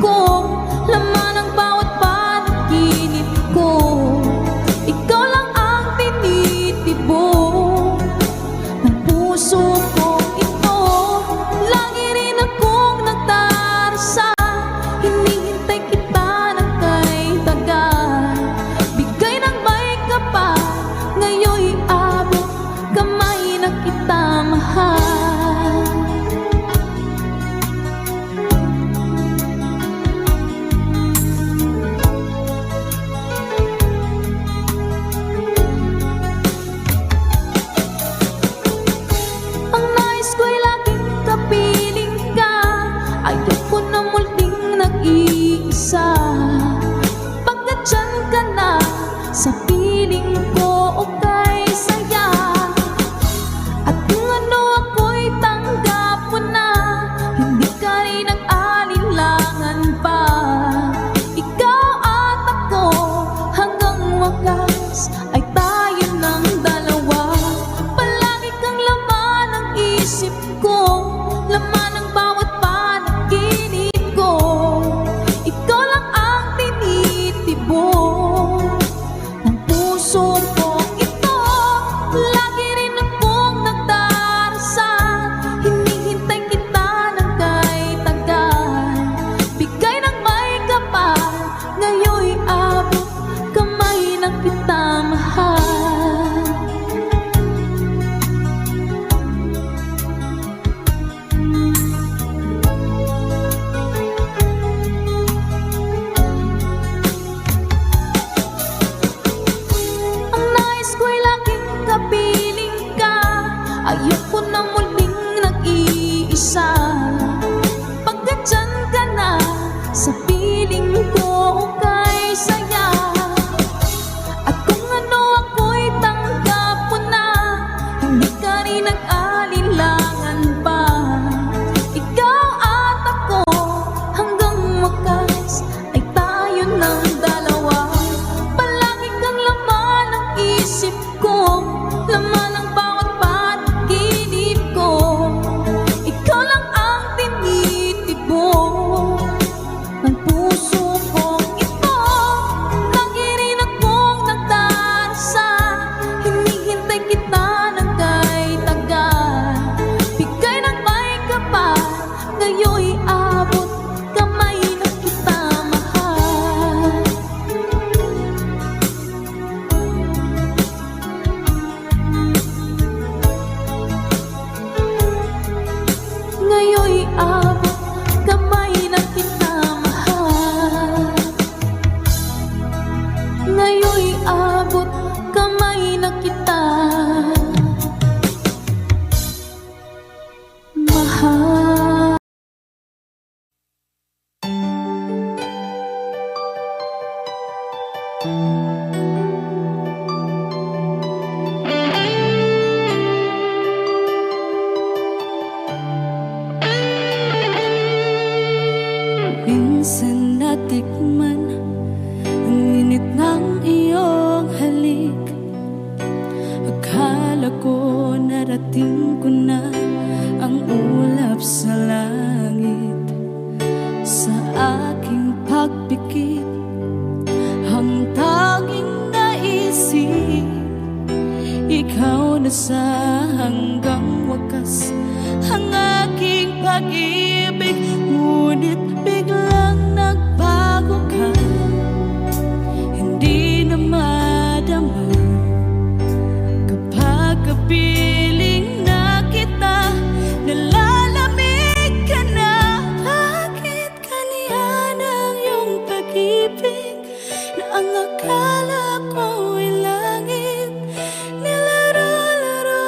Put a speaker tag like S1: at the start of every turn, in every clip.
S1: ko, laman ng bawat panaginip ko. Ikaw lang ang tinitibok ng puso ko ito. Lagi rin akong nagdarasal, hinihintay kita ng kay tagal. Bigay ng may kapal, ngayon'y abot kamay na kita mahal. Ang nais ko'y laging kapiling ka, ayoko na muling nag-iisa. Pagkat dyan ka na sa piling ko, okay saya. At kung ano ako'y tanggap mo na, hindi ka rin nag-alinlangan pa. Ikaw at ako hanggang wakas ay tayo ng dalawa. Palagi kang laman ng isip ko, laman ng bawat panaginip ko. Ikaw lang ang tinitibok ng puso ko ito. Lagi rin akong nagdarasal, hinihintay kita ng kay tagal. Bigay ng may kapal, ngayon'y abot kamay na kita mahal. Ang nais ko'y laging kapiling ka, ayoko na muling nag-iisa. Pagkat dyan ka na sa piling ko, okay saya. At kung ano ako'y tanggap mo na, hindi ka rin nag-alinlangan pa. Ikaw at ako hanggang wakas ay tayo ng dalawa. Palagi kang laman ng isip ko, laman ng bawat panaginip ko. Ikaw lang ang tinitibok ng puso ko ito. Lagi rin akong nagdarasal, hinihintay kita ng kay tagal. Bigay ng may kapal, ngayon'y abot kamay na kita mahal. Ngayon'y abot kamay na kita mahal. Ngayon'y abot kamay na kita mahal.
S2: Minsan natikman ang init ng iyong halik. Akala ko narating ko na ang ulap sa langit. Sa aking pagpikit, ang tanging naisip, ikaw na sa hanggang wakas ang aking pag-ibig. Ngunit biglang nagbago ka, hindi na madama kapag kapiling na kita. Nalalamig ka na, bakit kaniyan ang iyong pag-ibig na ang akala ko ay langit? Nilaro-laro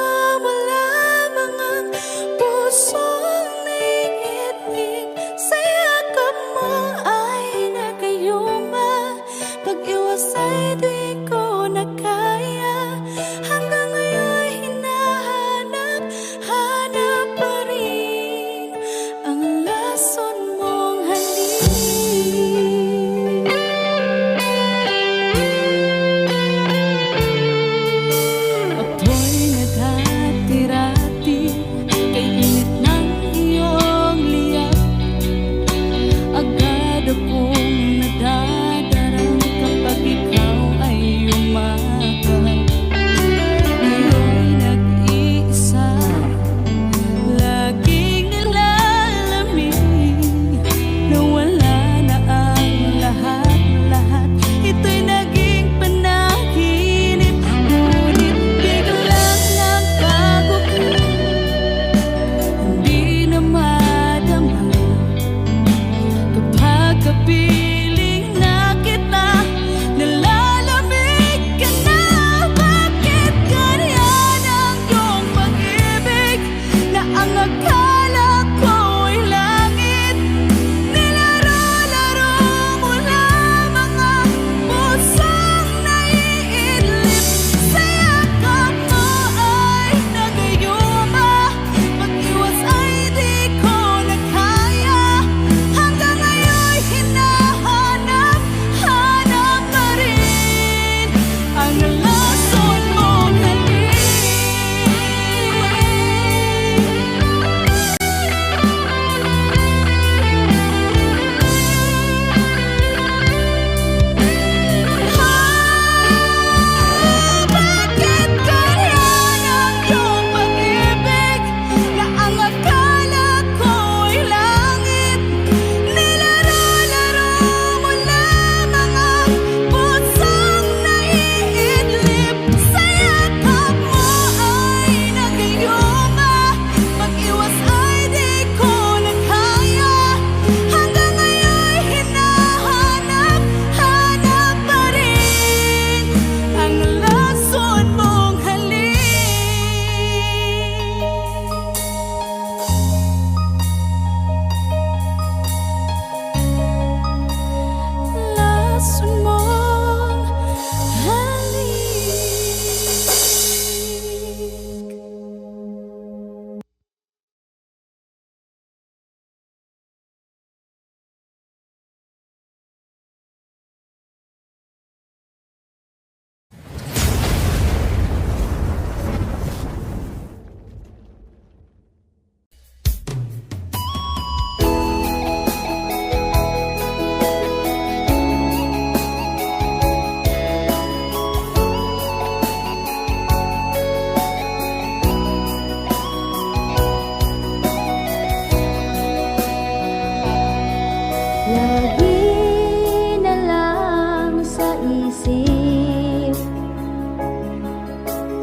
S3: Lagi na lang sa isip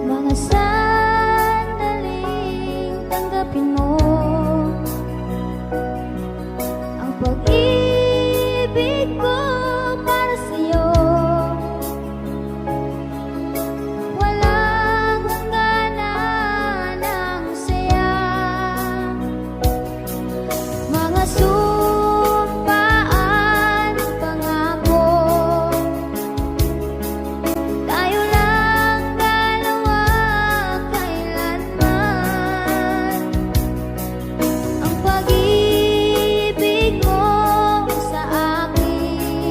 S3: mga sandaling tanggapin mo ang pag-ibig ko para sa'yo. Walang hangganan ng saya, mga sumpaan, pangako. Tayo lang dalawa kailanman. Ang pag-ibig mo sa akin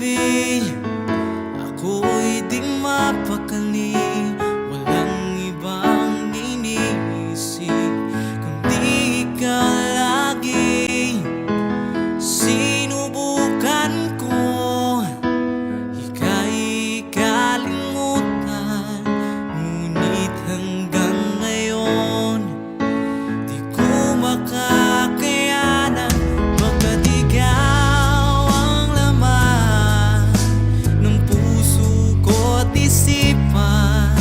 S4: gabi, ako'y di mapakali. Walang ibang iniisip kundi ikaw lagi. Sinubukan ko ika'y kalimutan, ngunit hanggang ngayon di ko makakayanan. Baga't ikaw ang laman ng puso ko't isipan,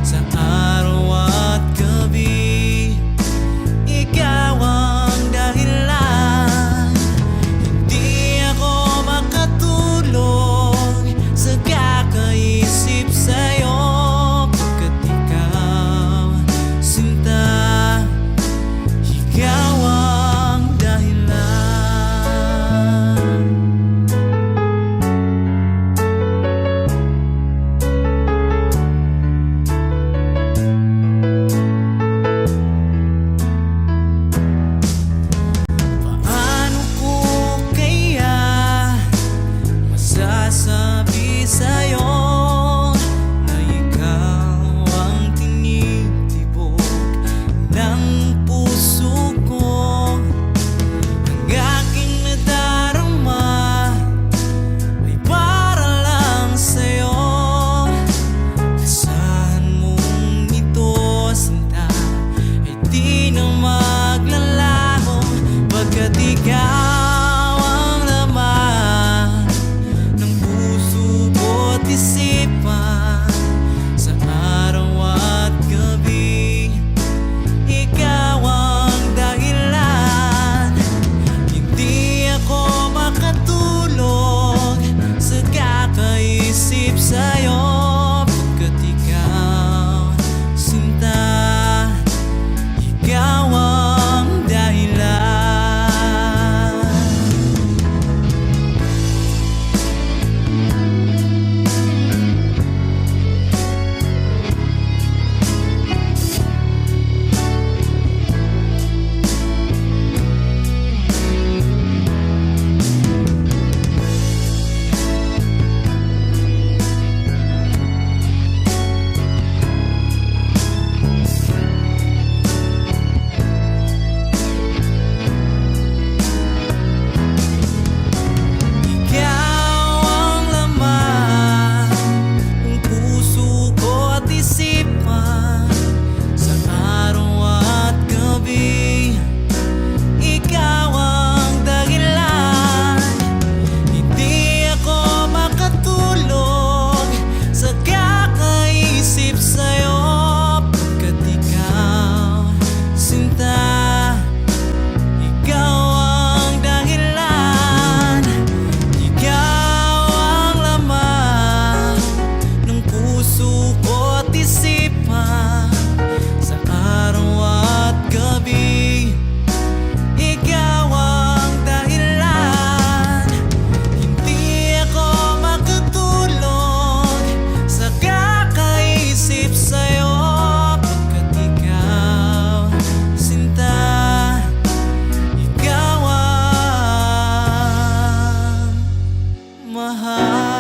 S4: sa araw at gabi ikaw ang dahilan. Hindi ako makatulog sa kakaisip sa'yo, pagkat ikaw, sinta, ikaw ang dahilan. Paano ko kaya masasabi sa'yo na ikaw ang tinitibok ng puso ko? Ang aking nadarama ay para lang sa'yo. Asahan mong ito, sinta, ay di na maglalaho, pagkat ikaw ang laman ng puso ko't isipan, sa araw at gabi ikaw ang dahilan. Hindi ako makatulog sa kakaisip sa'yo, pagkat ikaw, sinta, ikaw ang dahilan. Ikaw ang laman ng puso ko't isipan, sa araw at gabi ikaw ang dahilan. Hindi ako makatulog sa kakaisip sa'yo, pagkat ikaw, sinta, ikaw ang dahilan. Ikaw ang laman ng puso ko't isipan, sa araw at gabi ikaw ang dahilan. Hindi ako makatulog sa kakaisip sa'yo, pagkat ikaw, sinta, ikaw ang mahal.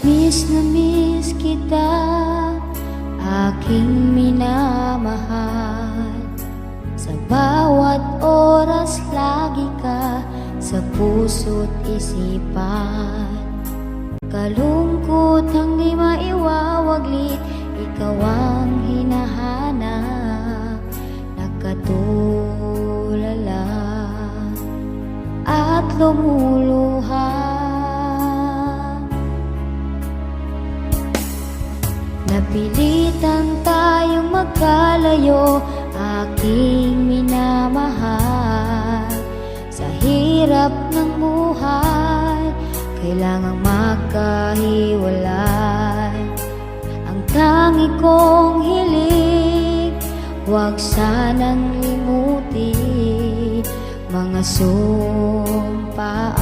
S3: Miss na miss kita, aking minamahal. Sa bawat oras sa puso't isipan. Kalungkot ang di maiwawaglit, ikaw ang hinahanap. Nakatulala at lumuluha. Napilitan tayong magkalayo, aking minamahal. Sa hirap ng buhay, kailangang magkahiwalay. Ang tangi kong hiling, huwag sanang limutin mga sumpaan,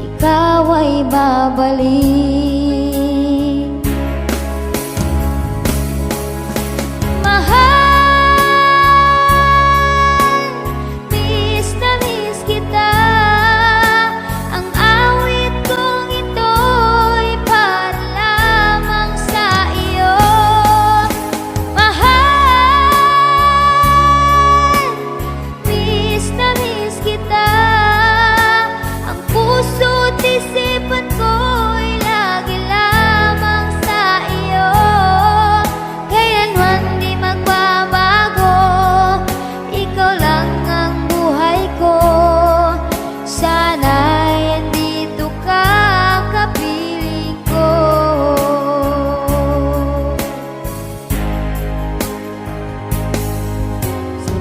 S3: ikaw ay babalik.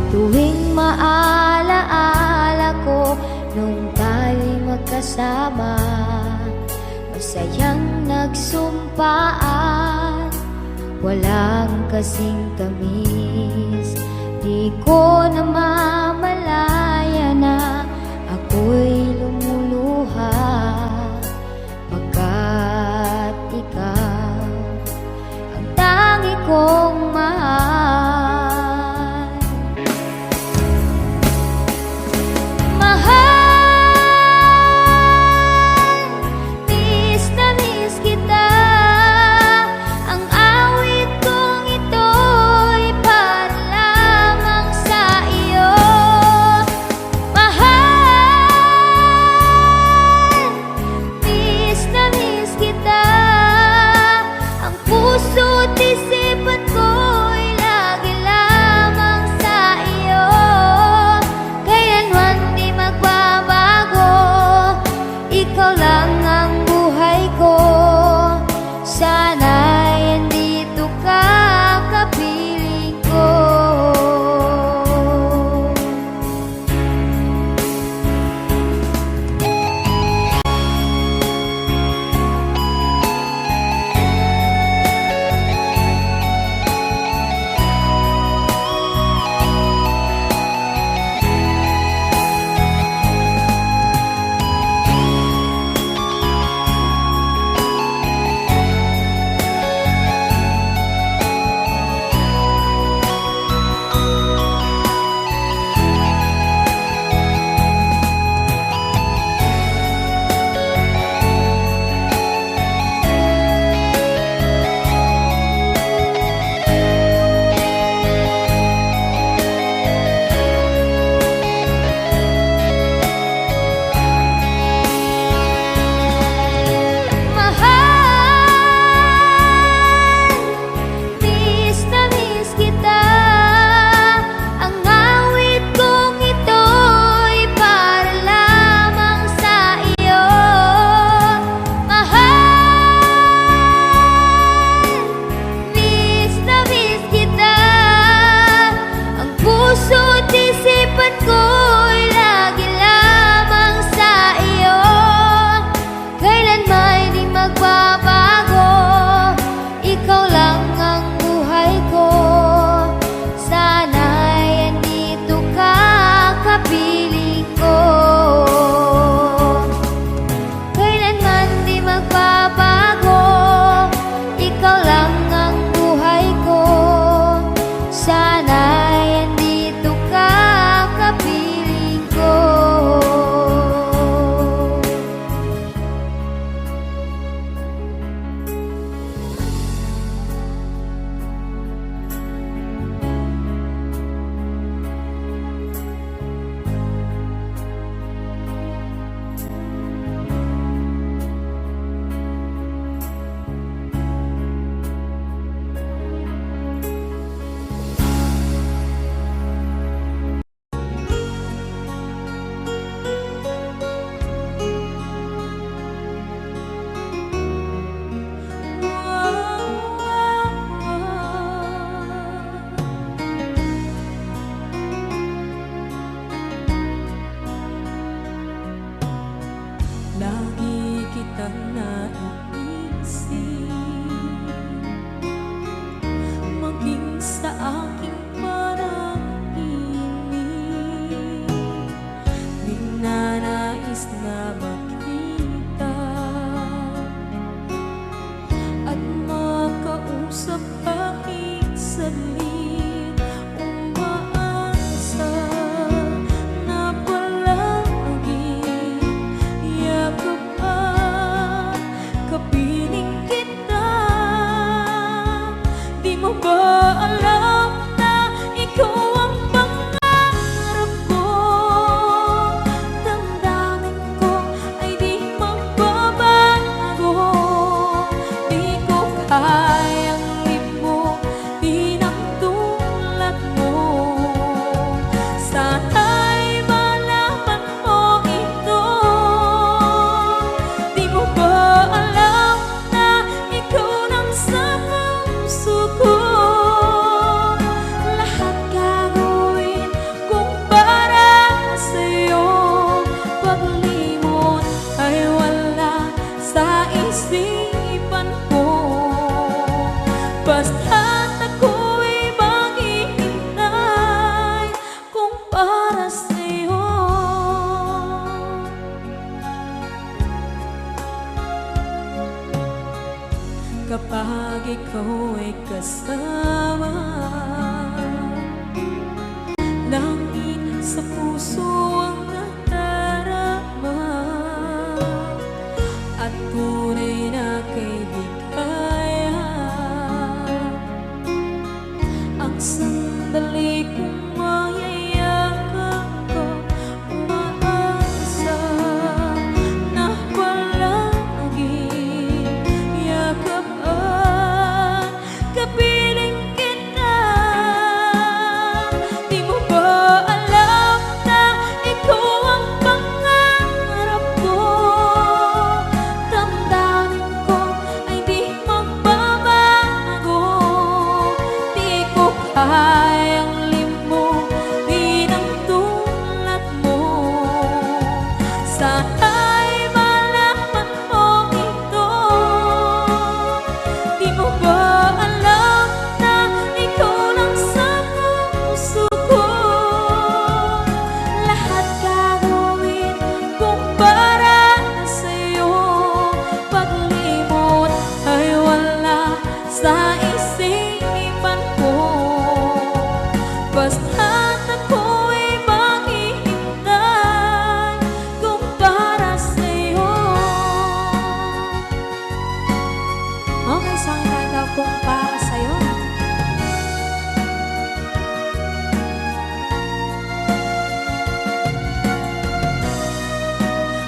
S3: Tuwing maalaala ko nung tayo'y magkasama, masayang nagsumpaan, walang kasing tamis. Di ko namamalaya na ako'y lumuluha, pagkat ikaw ang tangi kong mahal.
S1: Iyo sa aking panaginip. Ninanais na makita at makausap kahit saglit. Umaasa na palaging yakap at kapiling kita. Di mo ba alam na ikaw ang pangarap ko? Damdamin ko ay di magbabago. Di ko kayang limutin ang tulad mo. Sana'y malaman mo ito. Di mo ba alam na ikaw nang sa puso ko? Lahat gagawin kung para sa'yo. Paglimot ay wala sa isipan ko. Basta't ako'y maghihintay kung para sa'yo. Kapag ikaw ay kasama, langit sa puso ang nadarama, at tunay na kaibigan. Ang sandali kong mayayakap ko, umaasa na palaging yakap at kapiling kita. Di mo ba alam na ikaw ang pangarap ko? Damdamin ko ay di magbabago. Di ko kayang limutin ang tulad mo. Sana'y malaman mo ito. Di mo ba alam na ikaw lang sa puso ko? Lahat gagawin kung para sa'yo. Paglimot ay wala sa isipan ko. Basta't ako'y maghihintay kung para sa'yo. Okay, saan kanta kung para sa'yo?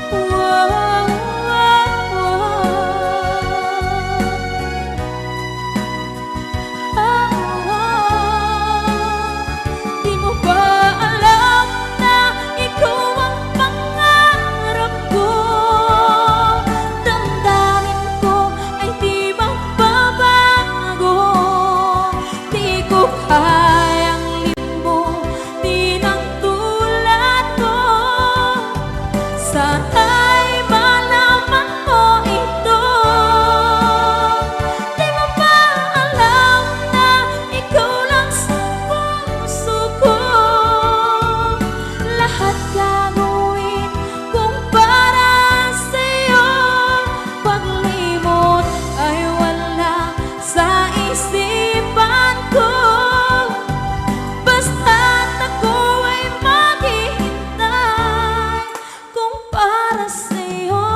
S1: Wow, wow, Di mo ba alam na ikaw ang pangarap ko? Damdamin ko ay di magbabago. Di ko kayang limutin ang tulad mo. Sana'y malaman mo ito. Di mo ba alam na ikaw lang sa puso ko? Lahat gagawin kung para sa'yo. Paglimot ay wala sa isipan ko. Basta't ako ay maghihintay kung para sa'yo.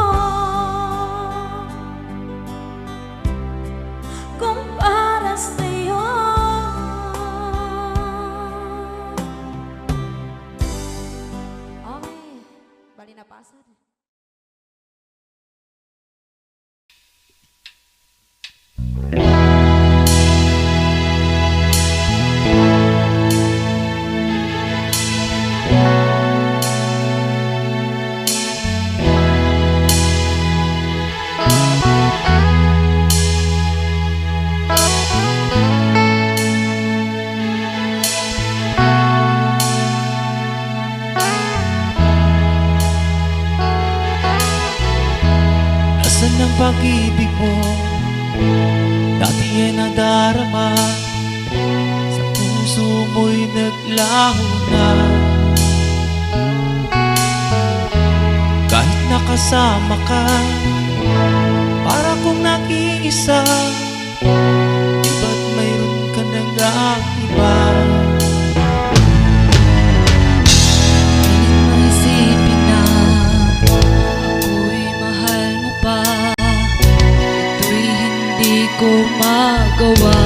S1: Kung para sa'yo. Okay, bali na pasad.
S4: Nasaan ang pag-ibig mo? Dati ay nadarama sa naglaho na. Kahit nakasama ka, para kong nag-iisa. Di ba't mayroon ka nang iba?
S2: Isipin na ako'y mahal mo pa, ito'y hindi ko magawa.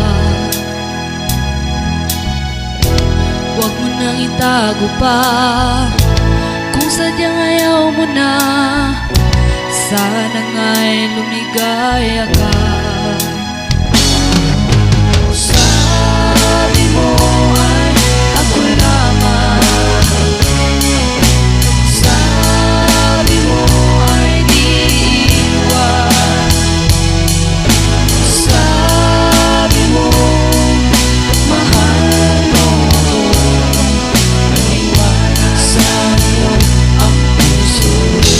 S2: Huwag mo nang itago pa, kung sadyang ayaw mo na, sana nga'y lumigaya ka. Sabi mo ay ako lamang, sabi mo ay di iwan, sabi mo mahal mo ako, naniwala sa'yo ang puso ko.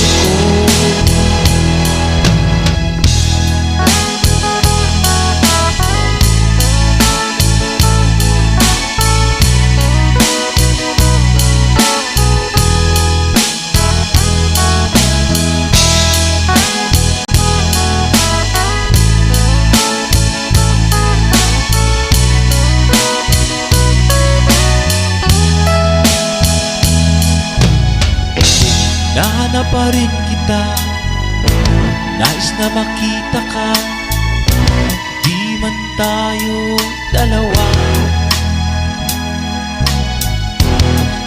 S4: Nahanap pa rin kita, nais na makita ka, di man tayo dalawa.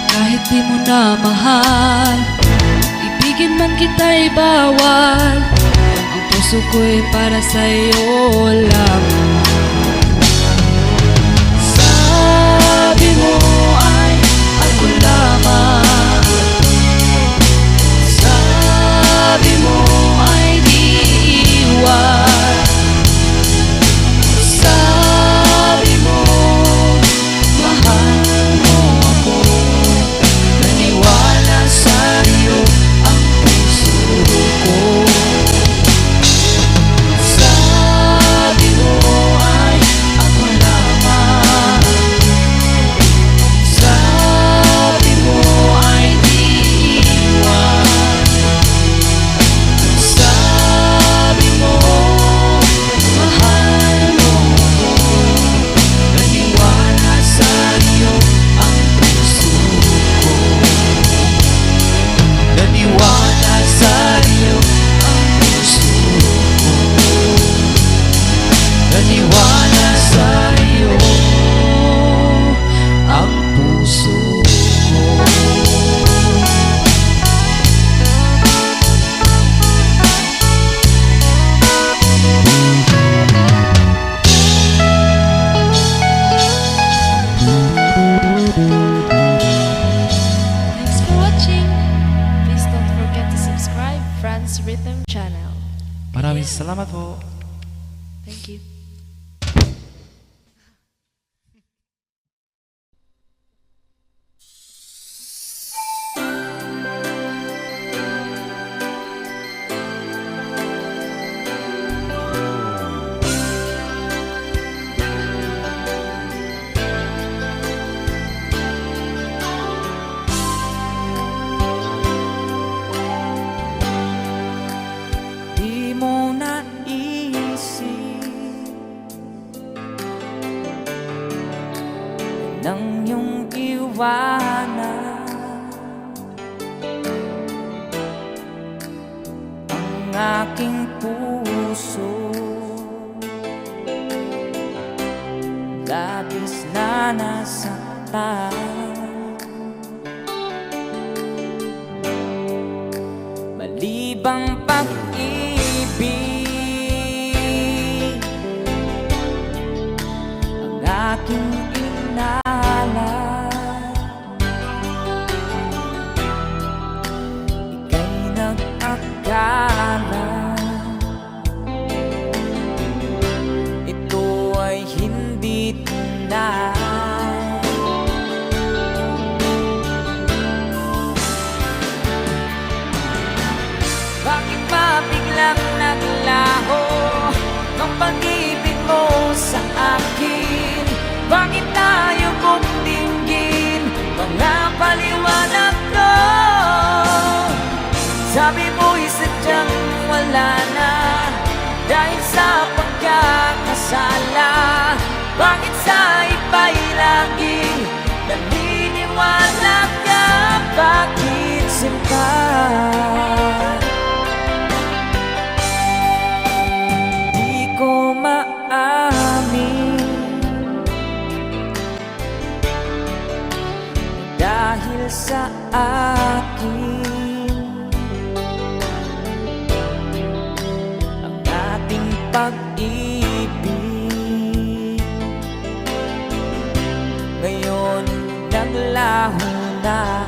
S2: Kahit di mo na mahal, ibigin man kita'y bawal, ang puso ko'y para sa'yo lamang. Sabi mo ay ako lamang, sabi mo ay di iwan, sabi mo mahal mo ako, naniwala sa'yo ang puso ko. Sabi mo ay ako lamang, sabi mo ay di iwan, sabi mo mahal mo ako, naniwala sa'yo ang puso ko.
S4: Naniwala sa'yo
S2: Ang puso ko,
S4: naniwala sa'yo
S2: ang puso ko.
S1: Thanks for watching. Please don't forget to subscribe Franz Rhythm Channel.
S4: Maraming salamat po.
S1: Thank you.
S4: Di mo naisip nang iyong iwanan ang aking puso, labis na nasaktan. Malibang pag-ibig ang aking inalat, ika'y nag-akala ito ay hindi tunay. Bakit ba biglang naglaho ang pag-ibig mo sa akin? Bakit tayo kong dinggin? naniniwala ka, bakit sinta? Di ko maamin dahil sa akin ang ating pag-ibig ngayon naglaho na.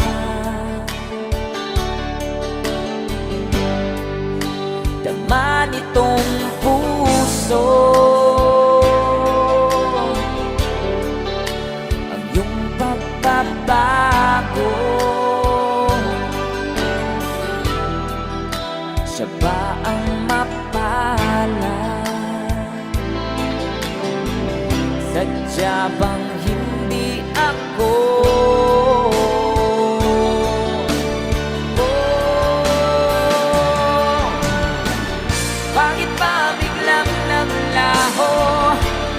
S4: Dama nitong puso ang iyong pagbabago. Siya ba ang mapalad? Sadya bang hindi ako? Bakit ba biglang naglaho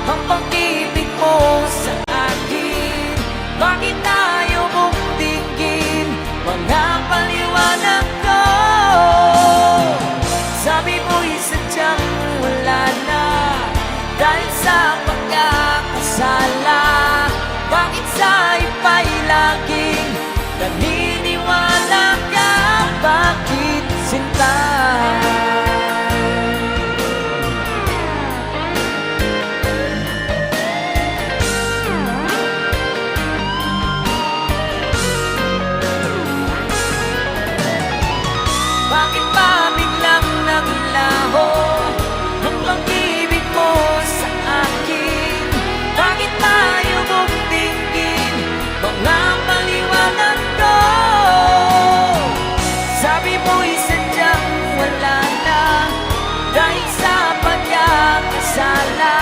S4: ang pag-ibig mo sa akin? Bakit tayo mong tingin mga paliwanag ko? Sabi mo'y sadyang wala na dahil sa pagkakasala. Bakit sa iba'y laging naniniwala ka? Bakit sinta? Bakit ba biglang naglaho ang pag-ibig mo sa akin? Bakit tayo mong tingin mga paliwanag ko? Sabi mo'y sadyang wala na dahil sa pagkakasala.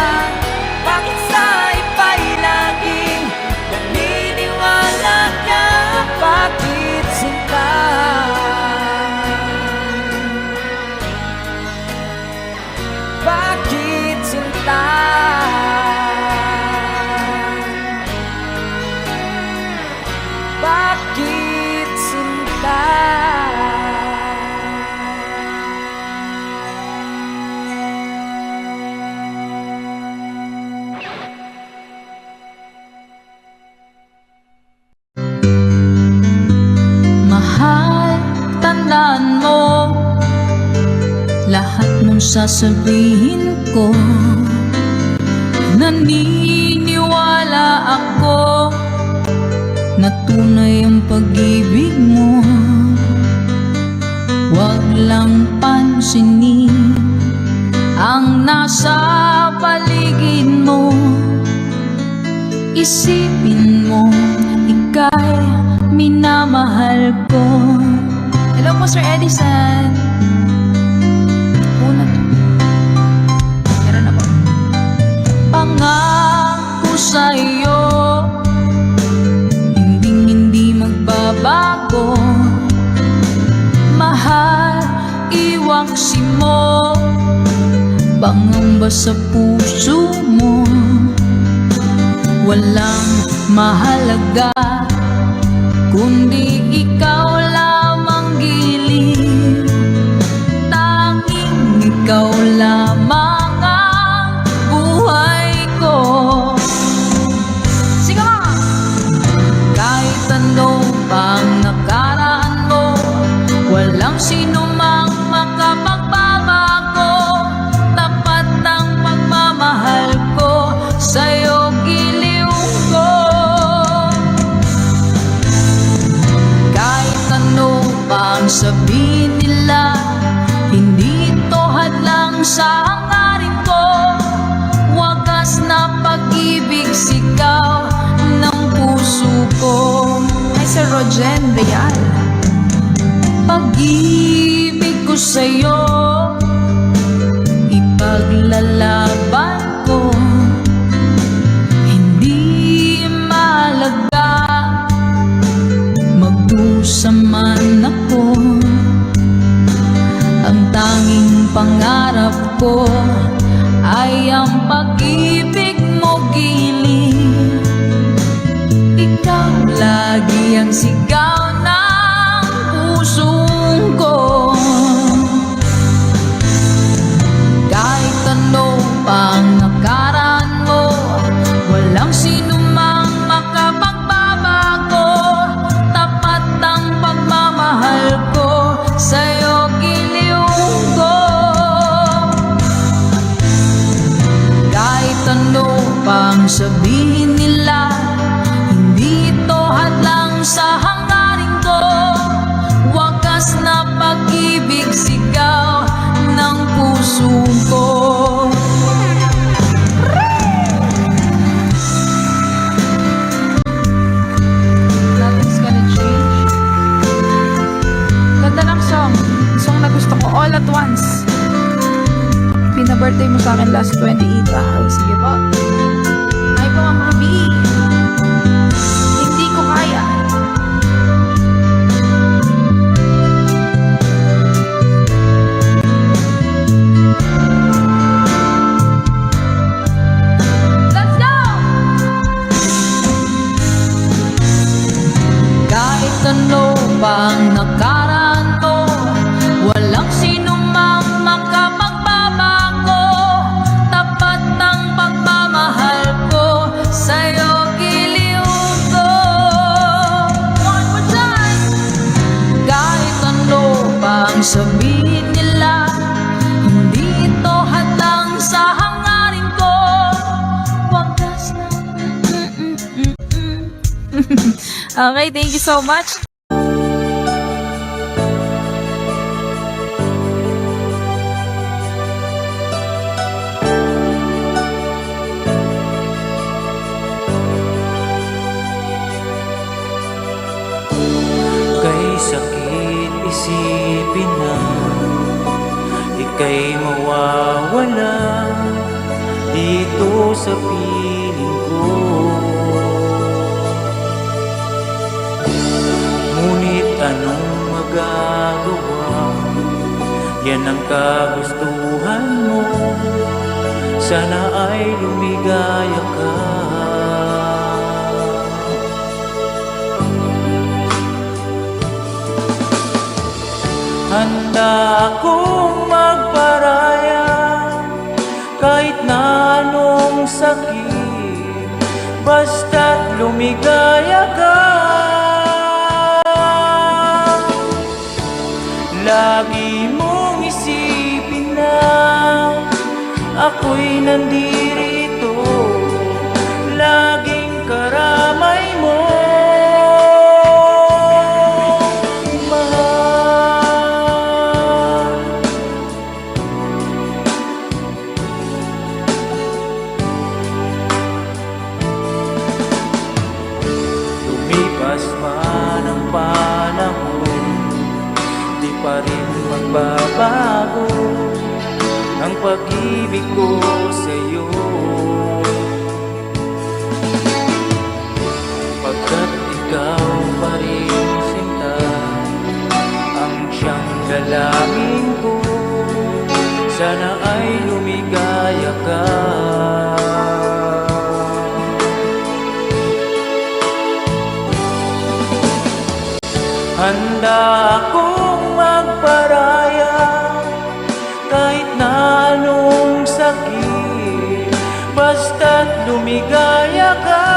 S4: Bakit sa iba'y laging naniniwala ka? Bakit sinta? Bakit sinta? Bakit sinta?
S2: Mahal, tandaan mo lahat ng sasabihin ko. Naniniwala ako na tunay ang pag-ibig mo. Huwag lang pansinin ang nasa paligid mo. Isipin mo, ika'y minamahal ko. Hello po, Sir Edison. Meron na po. Pangako sa'yo, hindi magbabago. Mahal, iwaksi mo, pangamba sa puso mo. Walang mahalaga kundi ikaw lamang giliw. Tanging ikaw lamang ang buhay ko. Sige mga! Kahit ano pang nakaraan mo, walang sino mang makapagbabago. Tapat ang pagmamahal ko sa'yo, giliw ko. Kahit ano pang sabihin nila, hindi ito hadlang sa hangarin ko. Wagas na pag-ibig, sigaw ng puso ko. Ay, Sir Rogen Real. Pag-ibig ko sa'yo, ipaglalaban ko. Hindi mahalaga magdusa man ako. Ang tanging pangarap ko ay ang pag-ibig mo, giliw. Ikaw lagi
S5: birthday mo sa akin last 28. Sige po. Ay po, mami. Hindi ko kaya. Let's go!
S2: Kahit ano pang nakaraan mo, walang sino mang makapagbabago. Tapat ang pagmamahal ko sa'yo, giliw ko. One more time! Kahit ano pang sabihin nila, hindi ito hadlang sa hangarin ko. Wagas na.
S5: Okay, thank you so much.
S6: Kay sakit isipin na ika'y mawawala dito sa piling ko. Ngunit anong magagawa? Yan ang kagustuhan mo. Sana ay lumigaya ka. Handa akong magparaya kahit na anong sakit, basta't lumigaya ka. Lagi mong isipin na ako'y nandirito, laging karamay mo. Lumipas man ang panahon, di pa rin magbabago ang pag-ibig ko sa'yo. Pagkat ikaw pa rin sinta ang siyang dalangin ko, sana ay lumigaya ka. Handa akong magparaya kahit na anong sakit, basta't lumigaya ka.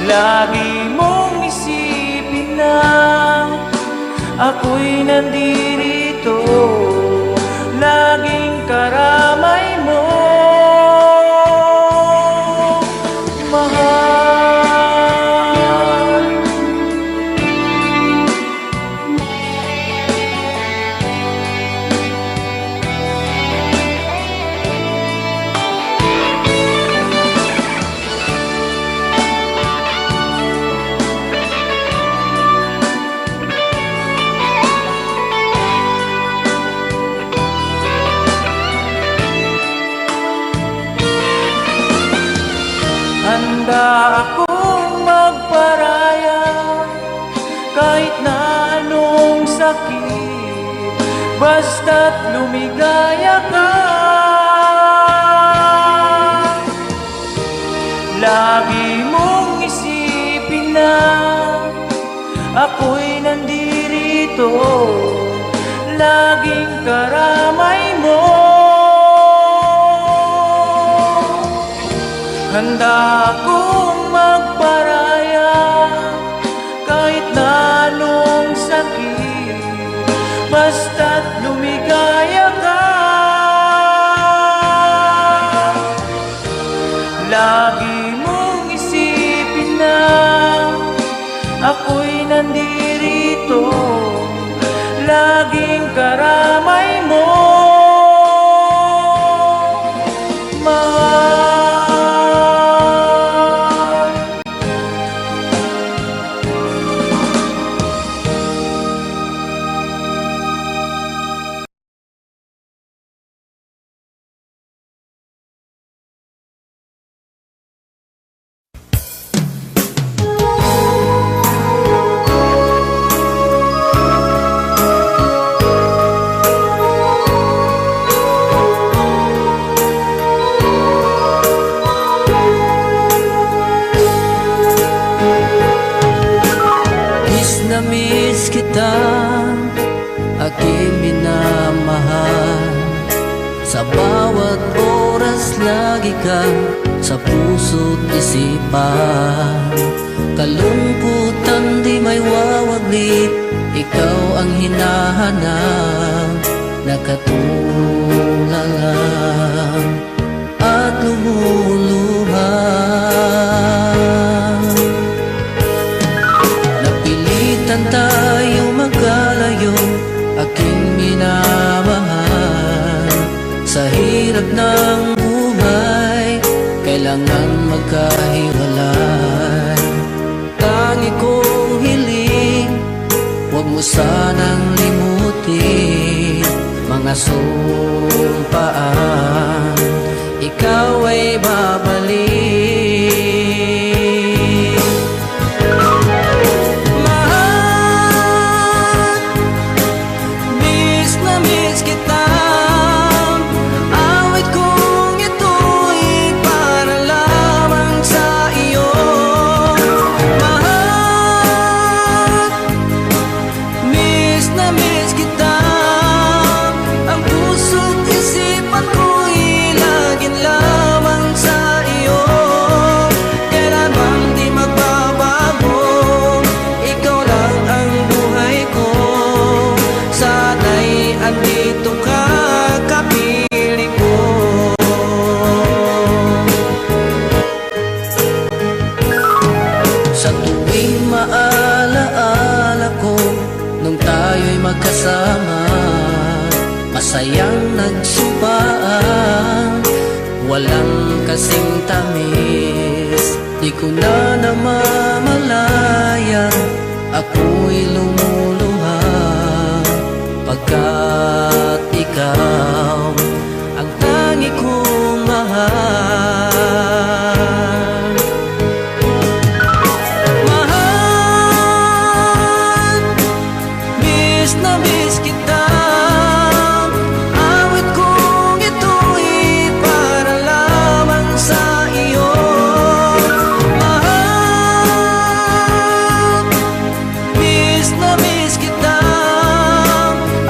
S6: Lagi mong isipin na ako'y nandirito, laging karamay mo. Handa akong magparaya kahit na anong sakit, basta't lumigaya ka. Lagi mong isipin na ako'y nandirito, laging karamay mo. Handa akong magparaya kahit na anong sakit, basta't lumigaya ka. Lagi mong isipin na ako'y nandirito, laging karamay mo.
S7: sa puso't isipan. Kalungkutan di may wawaglit, ikaw ang hinahanap, nakatulalang at lumuluhan. Napilitan tayo magkalayo, aking minamahal. Sa hirap ng buhay, kailangan magkahiwalay. Tangi kong hiling, huwag mo sanang limutin mga sumpaan, ikaw ay babalik. Mahal, miss na miss kita. Awit kong ito'y para lamang sa iyo. Mahal, miss na miss kita. Ang puso't isipan ko'y laging lamang sa iyo. Kailanman di magbabago, ikaw lang ang buhay ko. Sana'y andito ka, kapiling ko. Sa tuwing maalaala ko nung tayo'y magkasama, masayang nagsumpaan, walang kasing tamis. Di ko na namamalayan, ako'y lumuluha, pagkat ikaw ang tangi kong mahal. Mahal, miss na miss kita. Awit kong ito'y para lamang sa iyo. Mahal, miss na miss kita.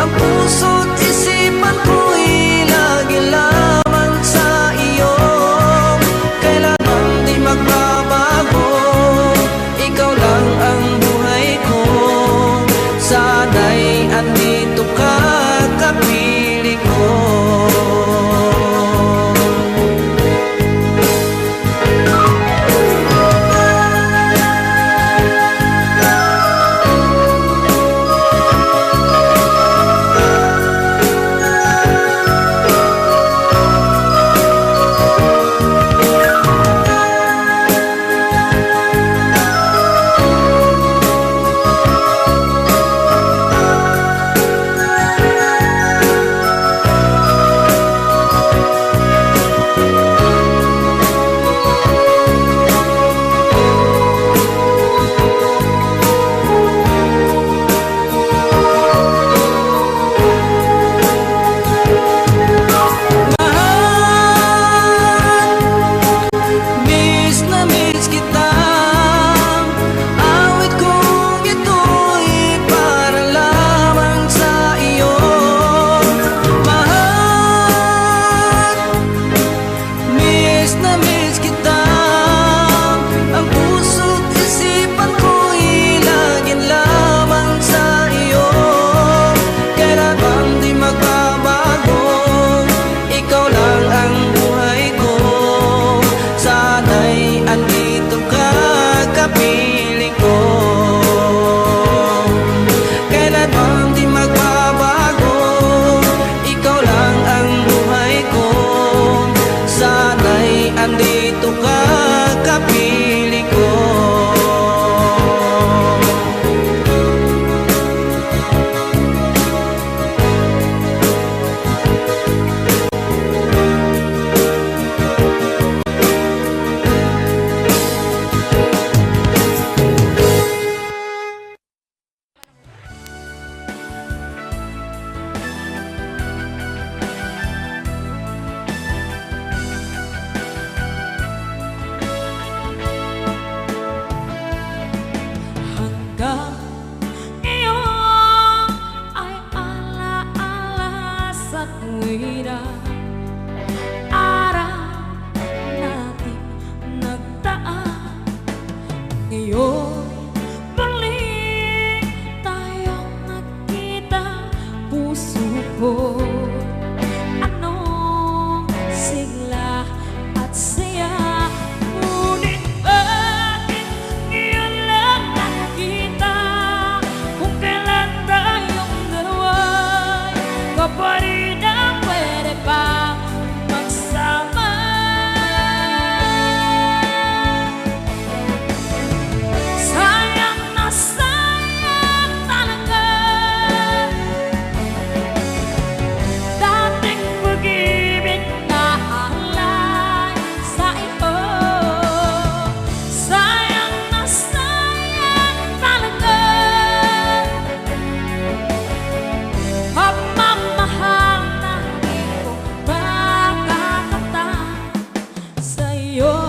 S7: Ang puso't isipan ko'y lagi lamang sa iyo.
S2: ngayon muli tayong nagkita. Puso ko anong sigla at saya, ngunit bakit ngayon lang nakita? Kung kailan tayong dalawa'y kapatid na pwede pa magsama. Sayang na sayang talaga dating pag-ibig na alay sa iyo. Sayang na sayang talaga pagmamahal na di ko makakanta sa iyo.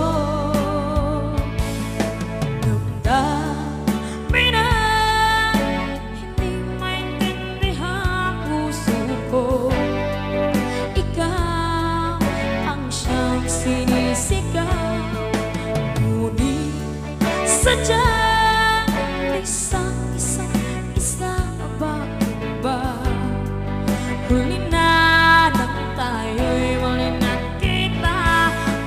S2: Damdamin na hindi maintindihan puso ko. Ikaw ang siyang sinisigaw, ngunit sadyang isang ba? Huli na nang tayo'y muli nagkita.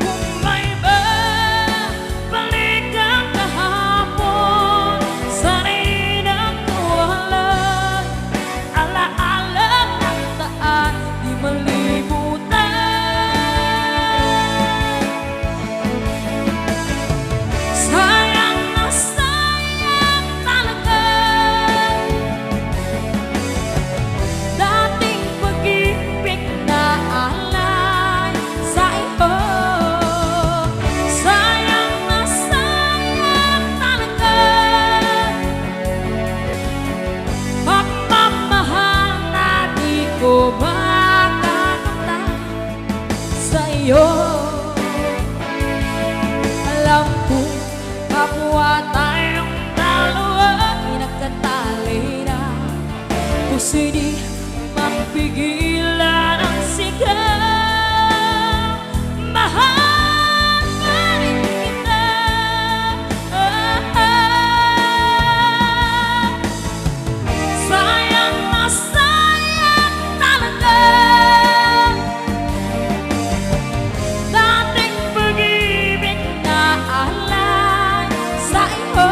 S2: Kung may babalik ang kahapon, sana'y nagtuwalay. Alaala ng daan, di malimutan. Sayang na sayang talaga dating pag-ibig na alay sa iyo. Sayang na sayang talaga pagmamahal na di ko makakanta sa iyo. Alam ko kapwa tayong dalawa nagkatali na, puso di mapigilan ang sigaw. Mahal pa rin kita. Sayang na sayang talaga dating pag-ibig na alay sa iyo.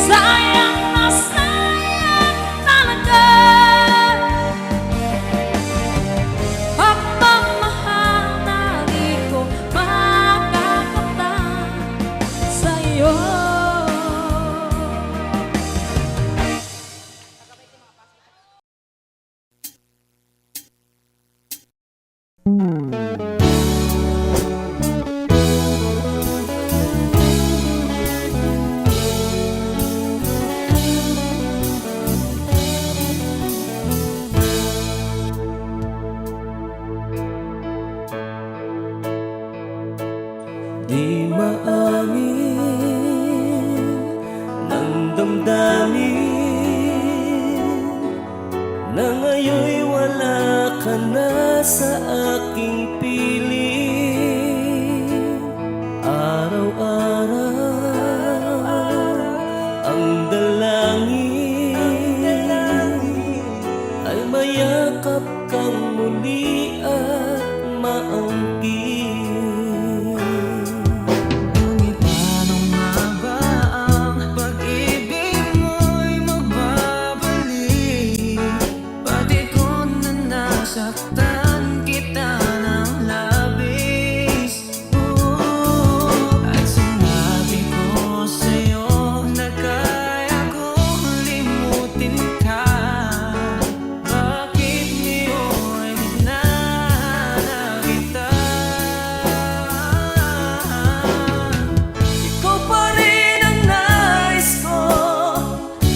S2: Sayang na sayang talaga pagmamahal na di ko makakanta sa iyo.
S7: Di maamin ng damdamin na ngayon'y wala ka na sa aking piling. Araw-araw ang dalangin ay mayakap kang muli at maangkin. Ngunit paano nga ba ang pag-ibig mo'y magbabalik? Pati ko na nasaktan kita ng labis. At sinabi ko sa'yo na kaya kong limutin ka. Bakit ngayon na kita? Ikaw pa rin ang nais ko,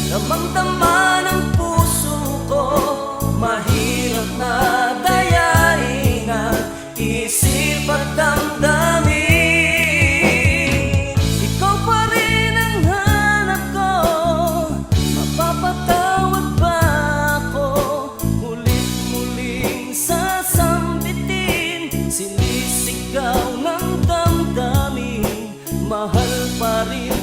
S7: damang-dama ng puso ko. Mahirap na dayain ang isip at damdamin. Ikaw pa rin ang hanap ko, mapapatawad ba ako? Mulit-muling sasambitin, sinisigaw ng damdamin. Mahal pa rin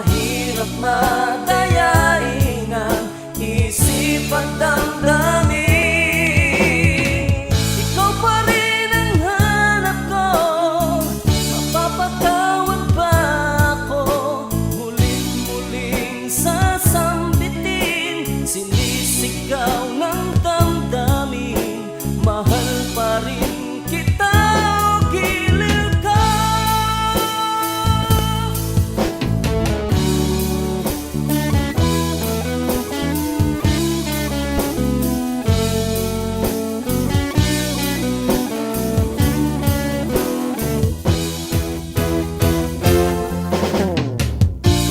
S7: mahirap madayain ang isip at damdamin. Ikaw pa rin ang hanap ko, mapapatawad ba ako? Muling-muling sasambitin, sinisigaw ng damdamin. Mahal pa rin kita o giliw ka.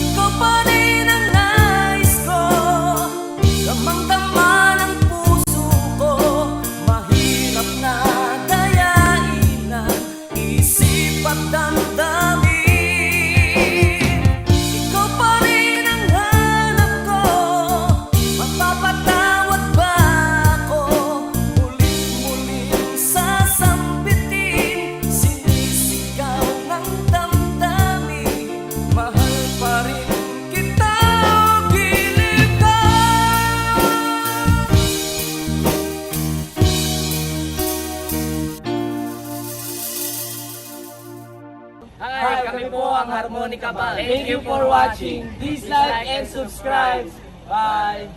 S7: Ikaw pa rin ang nais ko, damang-dama ng puso ko. Mahirap na dayain ang isip at damdamin. Ikaw pa rin ang hanap ko, mapapatawad ba ako? Muling-muling sasambitin, sinisigaw ng damdamin. Mahal pa rin kita o giliw ka.
S6: Hi, kami po ang Harmonica Band. Thank you for watching. Please like and subscribe. Bye!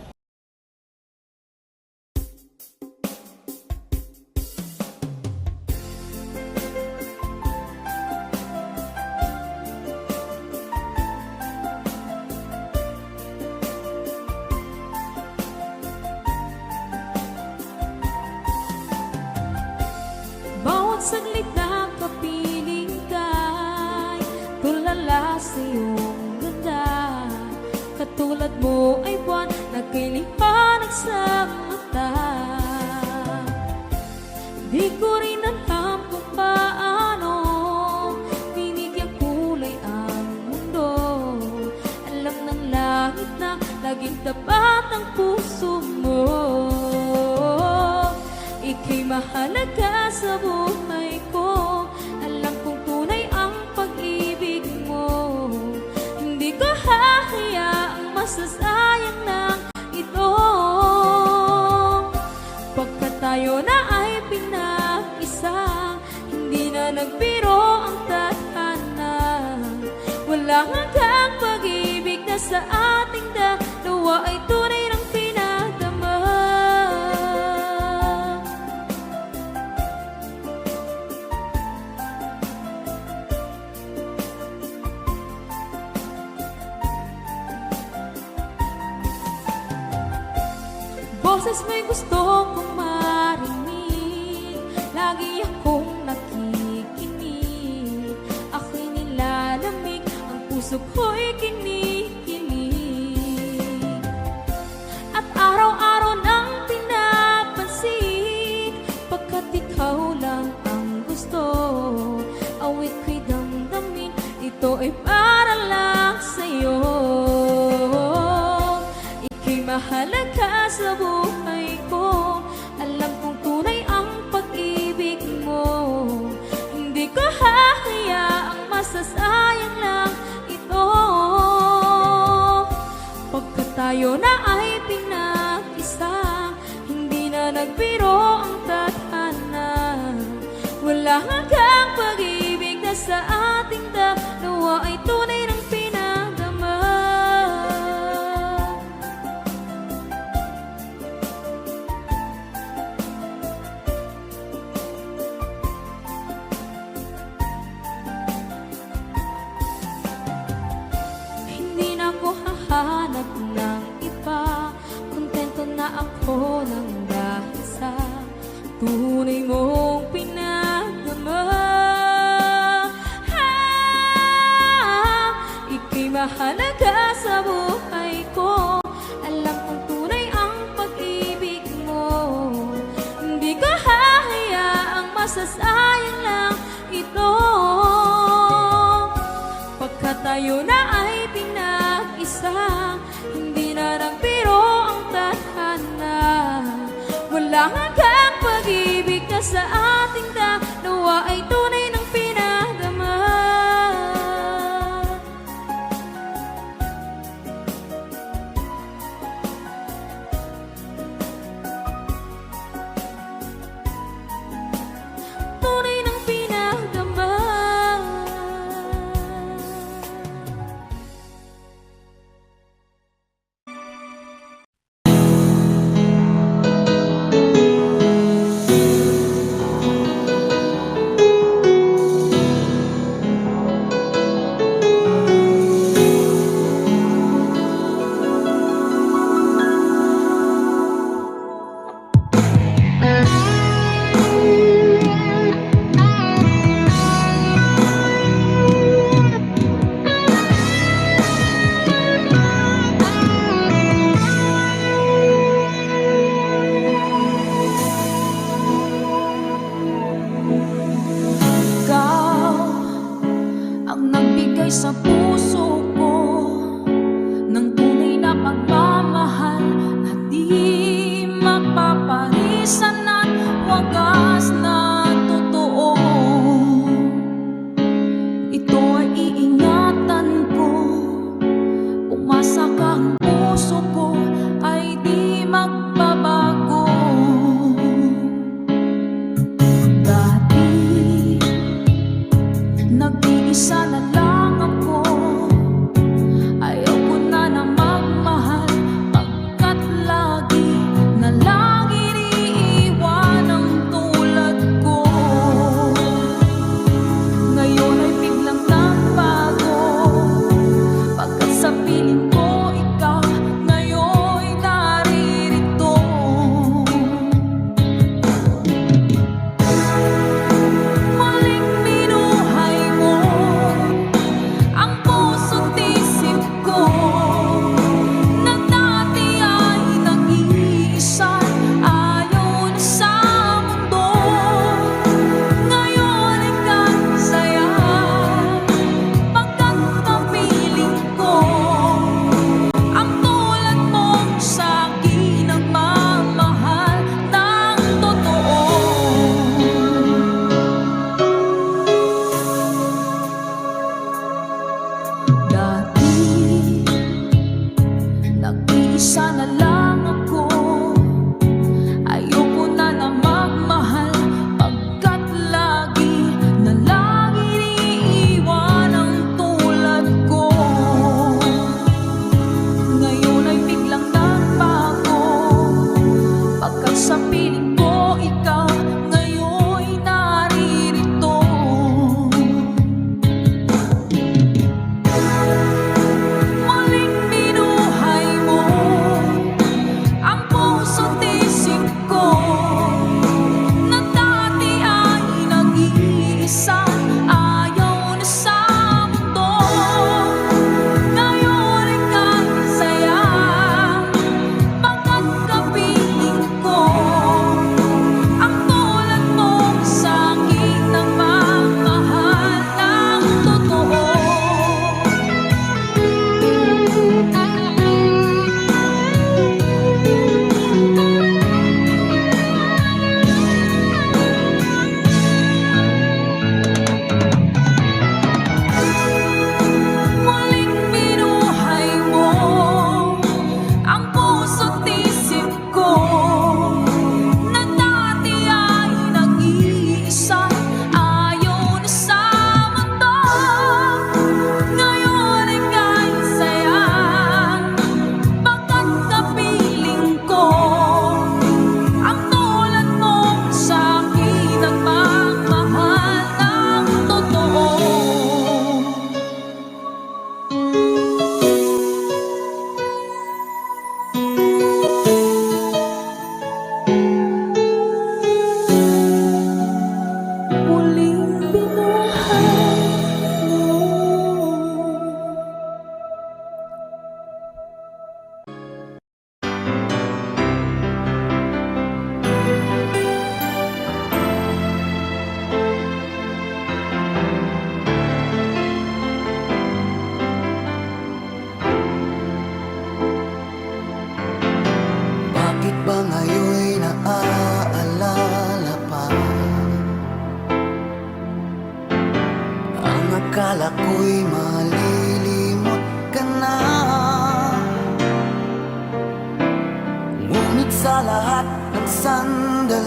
S2: Bawat saglit na kapiling ka'y tulala sa iyong ganda. Katulad mo ay buwan na kay liwanag sa mata. Di ko rin alam kung paano binigyang kulay ang mundo. Alam ng langit na laging tapat ang puso mo. Ika'y mahalaga sa buhay ko. Alam kong tunay ang pag-ibig mo. Hindi ko hahayaang masasayang lang ito. Pagkat tayo na ay pinag-isa, hindi na nagbiro ang tadhana. Walang hanggang pag-ibig na sa ating dalawa ay tunay ng pinadama. Boses mo'y gusto kong marinig, lagi akong nakikinig. Ako'y nilalamig, ang puso ko'y kinikilig. At araw-araw nang pinapansin, pagkat ikaw lang ang gusto. Awit ko'y damdamin, ito ay para lang sa'yo. Ika'y mahalaga sa buhay ko. Alam kong tunay ang pag-ibig mo. Hindi ko hahayaang masasayang lang ito. Pagkat tayo na ay pinag-isa, hindi na nagbiro ang tadhana. Wala hanggang pag-ibig na sa ating dalawa ay tunay ng pinadama. Hindi na ako hahanap ng iba, kontento na ako ng dahil sa tunay mong pinagdama. Ika'y mahalaga sa buhay ko. Alam kong tunay ang pag-ibig mo. Hindi ko hahayaang masasayang lang ito. Pagkat tayo na ay pinag-isa, hindi na nagbiro ang tadhana. Wala hanggang pag-ibig na sa ating dalawa ay tunay ng pinadama.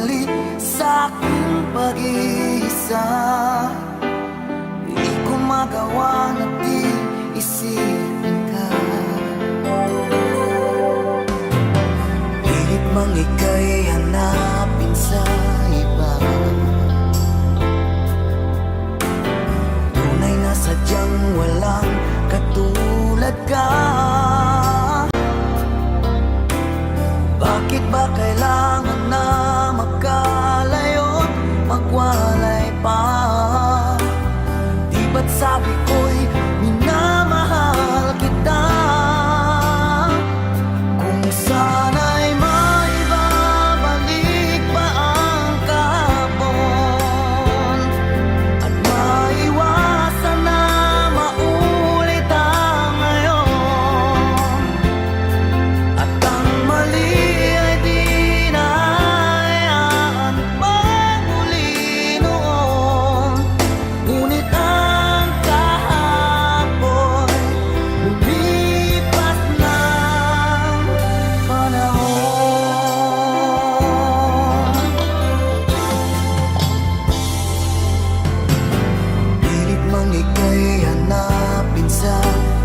S7: mali sa aking pag-iisa. Di ko magawa na di isipin ka. Pilit mang ika'y hanapin sa iba. Tunay na sadyang walang katulad ka. Bakit ba kailangan na magkalayo't magwalay pa? Di ba't sabi ko'y minamahal kita? Kung sana'y maibabalik pa ang kahapon at maiwasan na maulit ang ngayon, at ang mali ay di na hayaan magmuli noon. Ngunit ang kahapon lumipas ng panahon. Pilit mang ika'y hanapin sa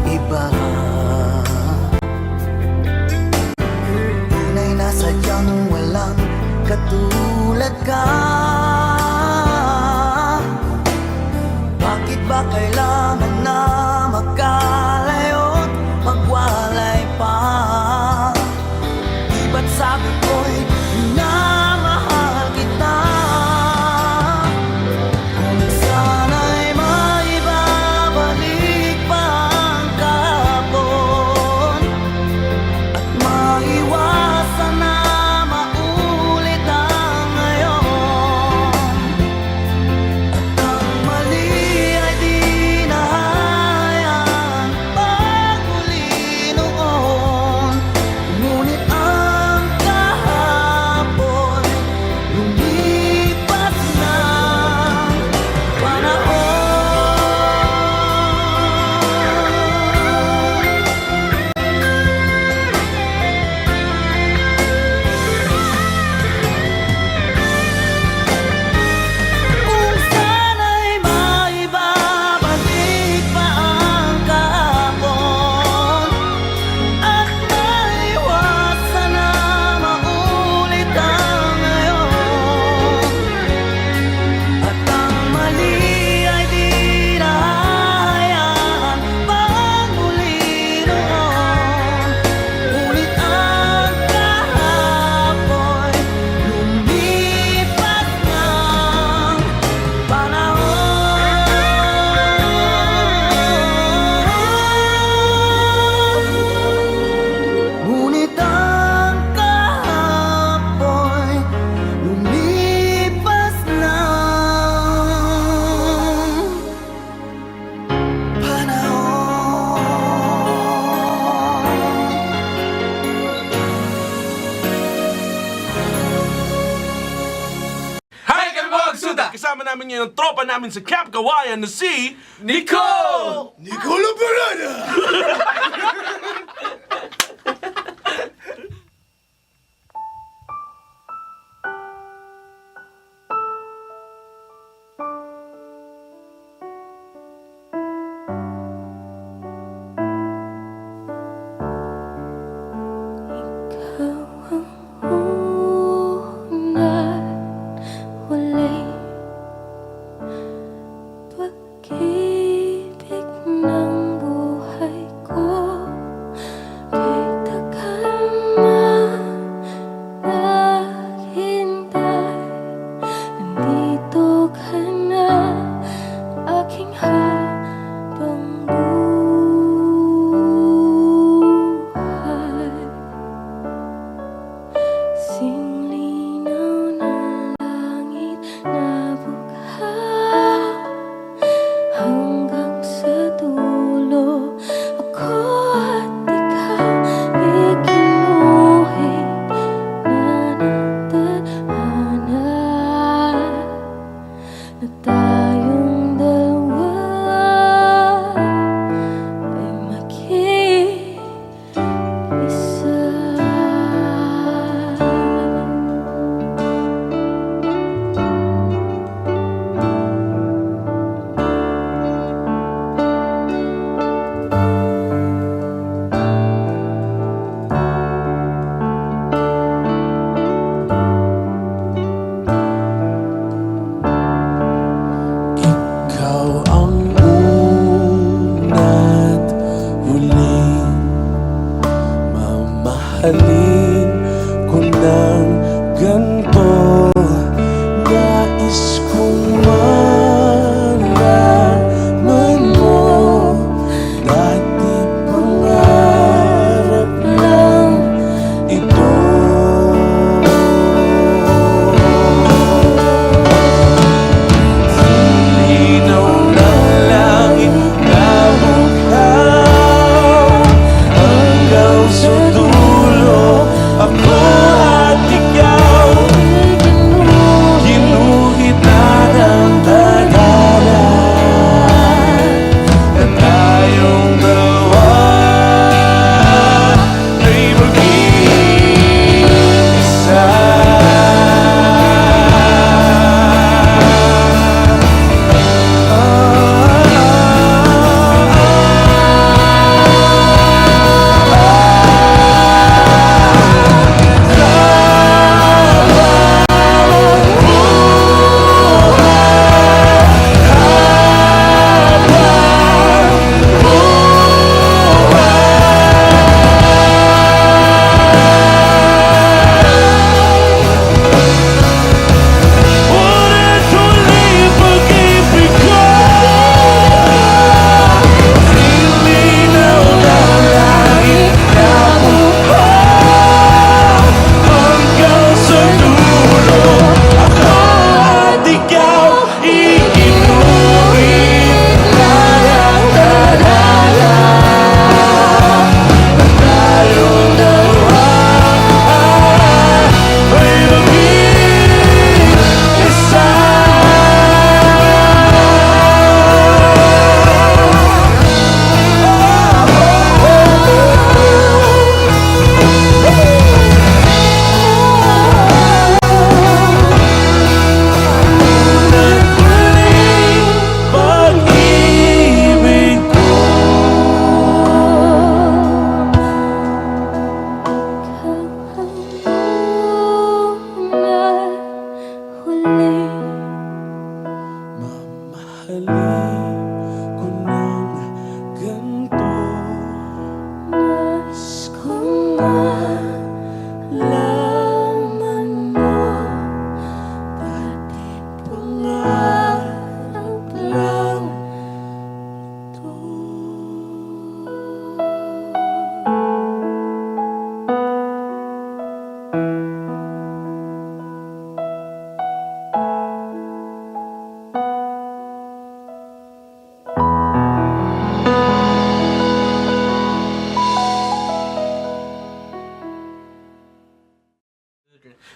S7: iba. Tunay na sadyang walang katulad ka. Bakit ba kailangan na magkalayo't magwalay pa? Di ba't sabi ko'y minamahal kita? Kung sana'y maibabalik pa ang kahapon at maiwasan na maulit ang ngayon, at ang mali ay di na hayaan magmuli noon. Ngunit ang kahapon lumipas ng panahon. Kung sana'y maibabalik pa ang kahapon at maiwasan na maulit ang ngayon, at ang mali ay di na hayaan magmuli noon. Ngunit ang kahapon lumipas ng panahon. Ngunit ang kahapon lumipas ng panahon.
S8: Hi kami po ang Suda! Kasama namin ngayon ang tropa namin sa Camp Kawayan na si Nico! Nicolo Parada!
S2: Walang pag-ibig ng buhay.
S7: Mamahalin ko ng ganito. Nais kong malaman mo, dati pangarap lang ito. Linaw ng langit na bughaw, hanggang sa dulo ako at ikaw. Ginuhit na ng tagala na tayong dalawa ay mag-iisa. Ulit uli pag-ibig ko, nilinaw ng langit na bughaw, hanggang sa dulo ako at ikaw. Ikinuwit na ng tagala na tayong dalawa ay mag-iisa. Pag-ibig ko. Mamahalin ko ng ganito. Nais kong malaman mo, dati pangarap lang ito.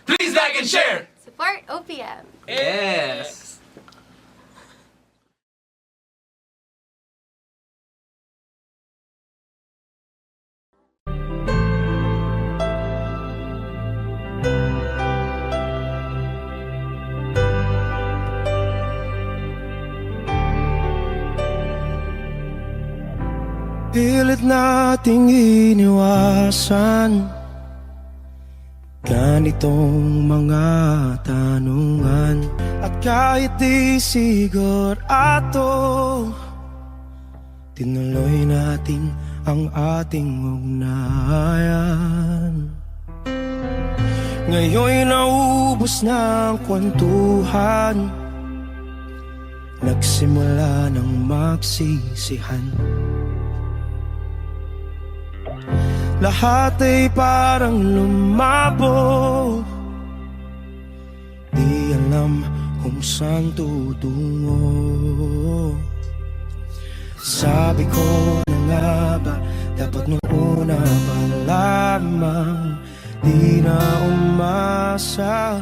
S8: Please like and share.
S1: Support OPM.
S8: Yes.
S7: Pilit nating iniwasan ganitong mga tanungan, at kahit di sigurado, tinuloy natin ang ating ugnayan. Ngayon'y naubos na ang kwentuhan, nagsimula ng magsisihan. Lahat ay parang lumabo, di alam kung saan tutungo. Sabi ko na nga ba, dapat nung una pa lamang, di na umasa,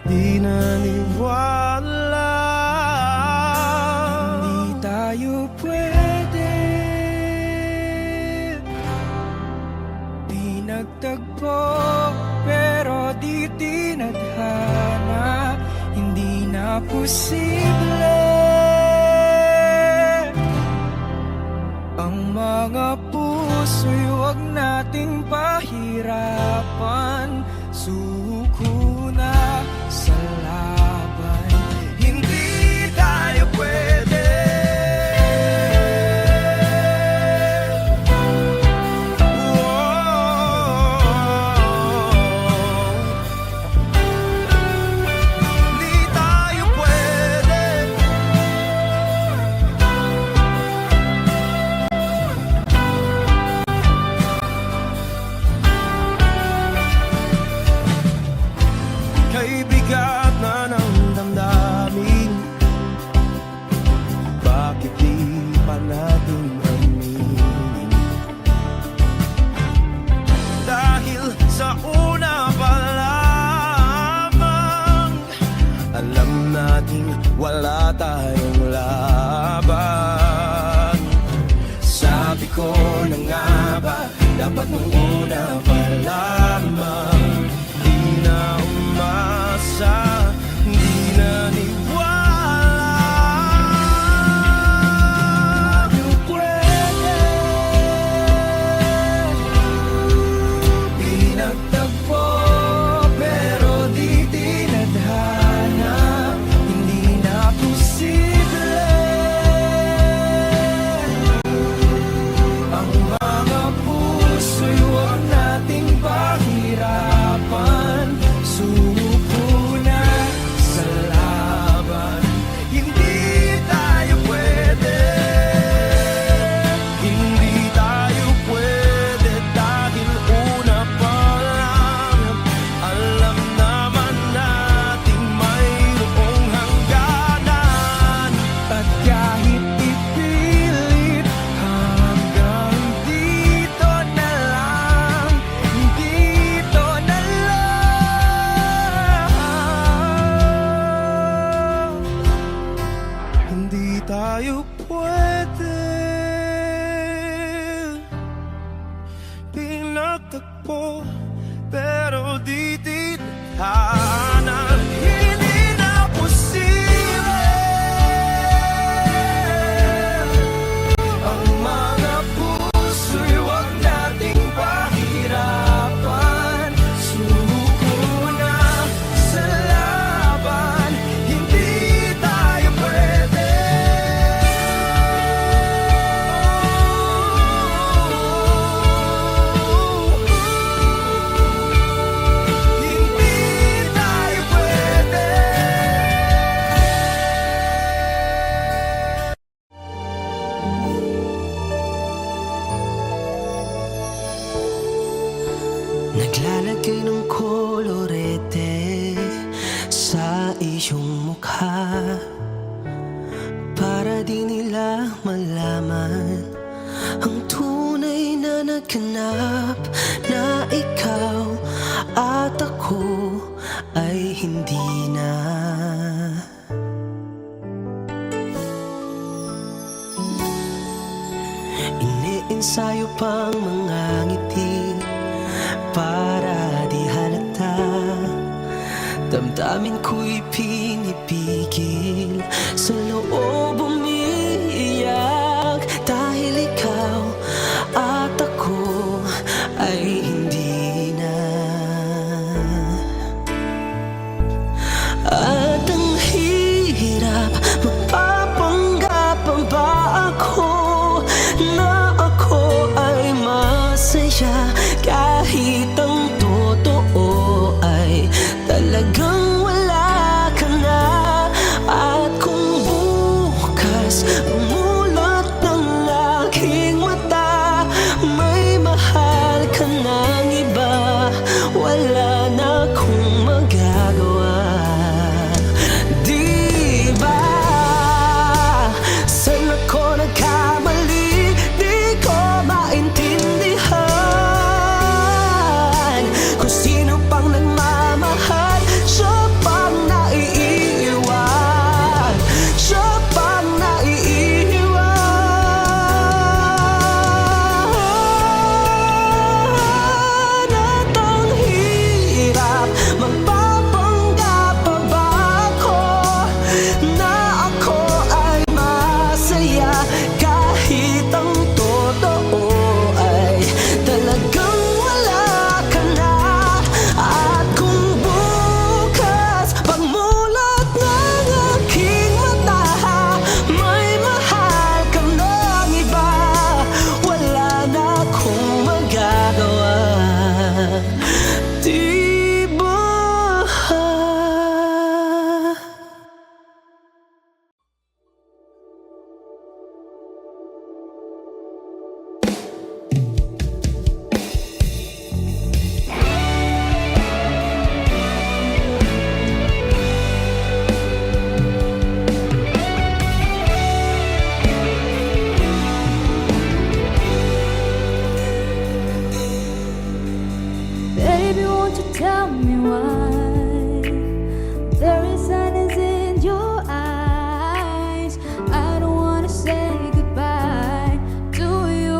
S7: di naniwala. Hindi tayo pwede, di nagtagpo, pero di tinadhana, hindi na posible. Ang mga puso'y huwag nating pahirapan, suko na sa laban, hindi tayo pwede. dapat nung una pa lamang. Di na umasa, di na niwala. Yung pwede pinagtagpo, pero di tinadhana. Hindi na posible ang mga puso'y huwag nating pahirapan. Sumuko na sa laban. Hindi tayo pwede, hindi tayo pwede dahil una pa lang alam naman nating mayroong hangganan. At kahit ipilit hanggang dito na lang, dito na lang. Hindi tayo pwede pinagtagpo, pero di tinadhana. Hindi na posible ang mga puso'y huwag nating pahirapan. Sumuko na sa laban. Hindi tayo pwede. Hindi tayo pwede. Naglalagay ng kolorete sa iyong mukha para di nila malaman ang tunay na naganap, na ikaw at ako ay hindi na. Iniensayo pang mga ngiti para di halata. Damdamin ko'y pinipigil, sa loob umiiyak, dahil ikaw at ako ay hindi na. At ang hirap, magpapanggap pa ba ako na ako ay masaya, kahit ang totoo ay talagang wala ka na. At kung bukas umulat ng aking mata, may mahal ka ng iba, wala na akong magagawa. Di ba? Saan ako nagkamali? Di ko maintindihan kung sino pang nagmamahal. Siya pang naiiwan, siya pang naiiwan. At ang hirap, magpapanggap pa ba ako na ako ay masaya, kahit ang totoo ay talagang wala ka na. At kung bukas pagmulat ng aking mata, may mahal ka ng iba, wala na akong magagawa. Di ba?
S2: Baby, won't you tell me why there is sadness in your eyes? I don't wanna say goodbye to you.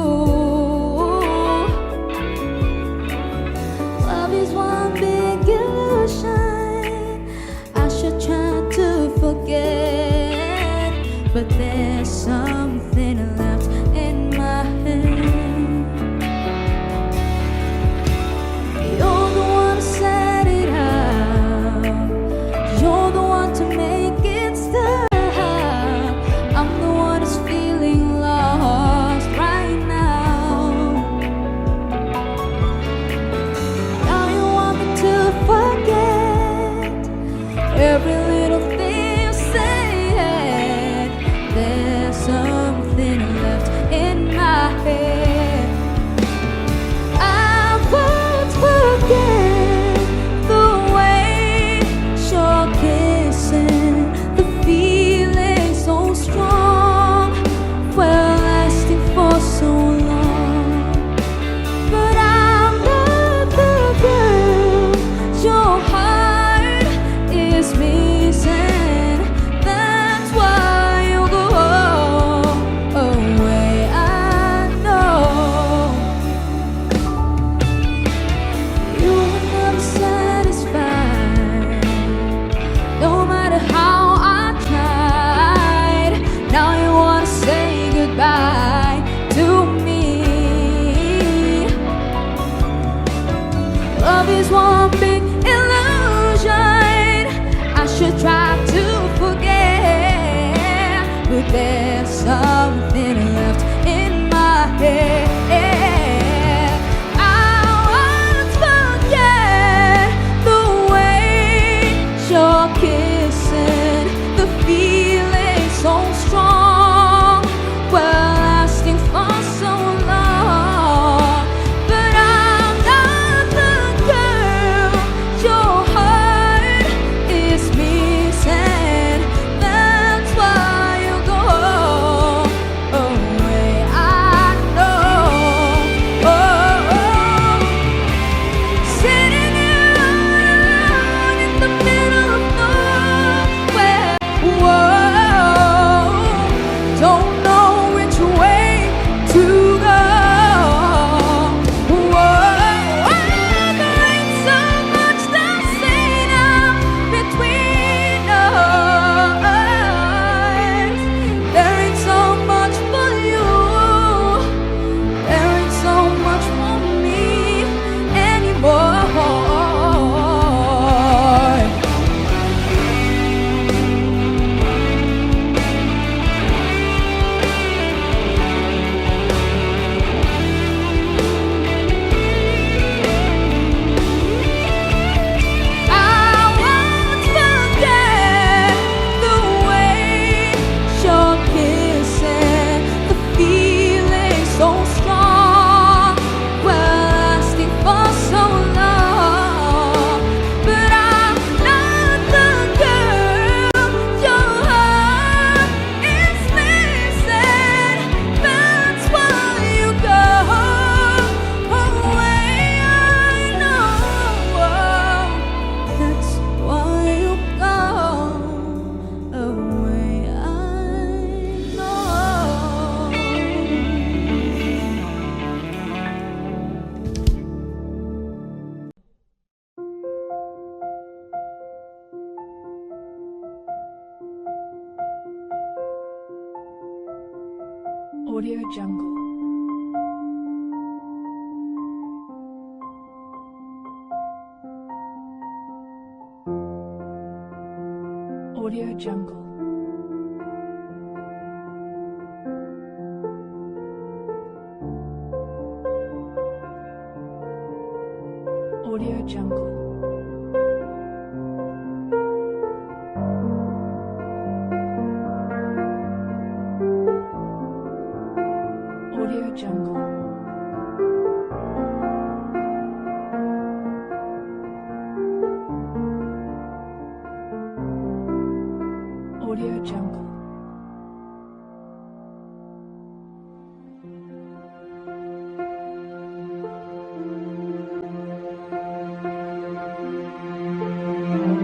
S5: Jungle. Audio Jungle. Audio Jungle. Audio Jungle. Audio Jungle.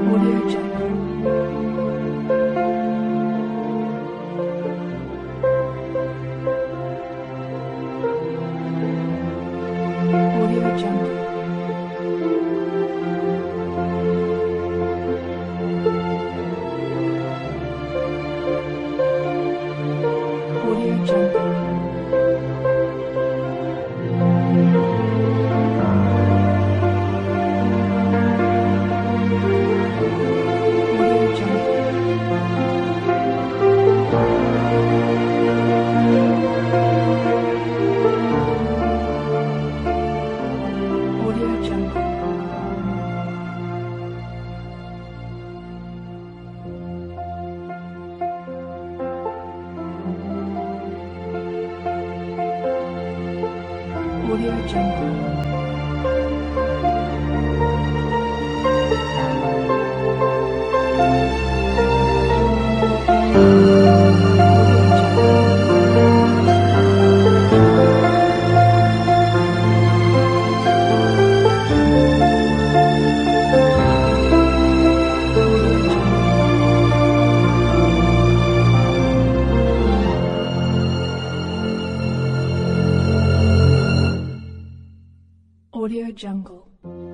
S5: Audio Jungle. Audio Jungle. Audio Jungle. Audio Jungle. Audio Jungle. Audio Jungle. Audio Jungle.